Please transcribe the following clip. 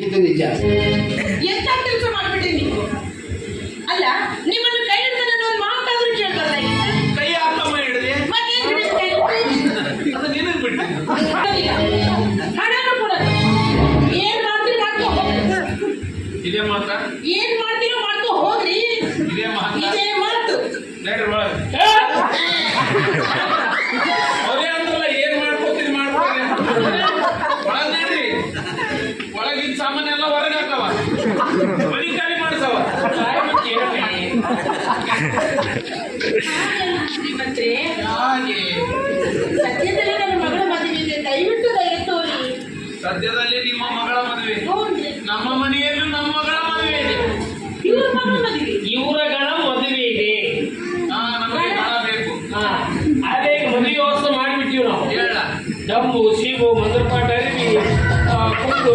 ಇದು ನಿಜ. ಎಂತ ಕೆಲಸ ಮಾಡ್ಬಿಟ್ರಿ ನೀವು? ಅಲ್ಲ, ನಿಮ್ಮನ್ನು ಕೈ ಹಿಡಿದ ನನ್ನ ಒಂದು ಮಾತಾದ್ರೂ ಕೇಳ್ಬಾರ್ದಾಗಿತ್ತ? ಕೈ ಹಾಕಮ್ಮ ಹಿಡಿದೆ ಮತ್ತೇನ್ ಹಿಡಿದ ಕೈ? ಅದು ನಿನಗೆ ಬಿಟ್ಟು ಹಣನೂ ಕೊಡೋದು. ಏನ್ ಮಾಡ್ತೀರಿ ಮಾಡ್ಕೊ ಹೋಗ್ರಿ. ಇದೇ ಮಾತ ಏನ್ ಮಾಡ್ತೀರೋ ಮಾಡ್ಕೊ ಹೋಗ್ರಿ. ಇದೇ ಮಾತ ಇದೇ ಮಾತು. ನಡ್ರಿ ಒಳಗೆ ಅದೇ ಅಂದ್ರಲ್ಲ ಏನ್ ಮಾಡ್ಕೋತೀರಿ ಮಾಡ್ಕೋರಿ ಒಳಗ್ ನಡ್ರಿ. ಒಳಗಿನ ಸಾಮಾನ್ ಎಲ್ಲ ಹೊರಗೆ ಹಾಕವ ಮನಿ ಖಾಲಿ ಮಾಡ್ಸವ ಶ್ರೀಮಂತ್ರಿ, ಹಾಗೆ ಸದ್ಯದಲ್ಲೇ ನನ್ನ ಮಗಳ ಮದುವೆ ದಯವಿಟ್ಟು ದಯ ತೋರಿ. ಸದ್ಯದಲ್ಲಿ ನಿಮ್ಮ ಮಗಳ ಮದುವೆ, ನೋಡ್ರಿ, ನಮ್ಮ ಮನೆಯಲ್ಲಿ ನಮ್ಮ ಮಗಳ ಮದುವೆ ಇದೆ. ಇವ್ರ ಮಗಳ ಮದುವೆ, ಇವರಗಳ ಮದುವೆ ಇದೆ. ನಮಗೆ ಹಣ ಬೇಕು. ಅದೇ ಮದುವೆ ವ್ಯವಸ್ಥೆ ಮಾಡಿಬಿಟ್ಟಿವಿ ನಾವು. ಹೇಳ ಡಬ್ಬು ಸೀಬು ಮಂದ್ರಪಾಟ ಅರಿವಿ ಕುಂಡು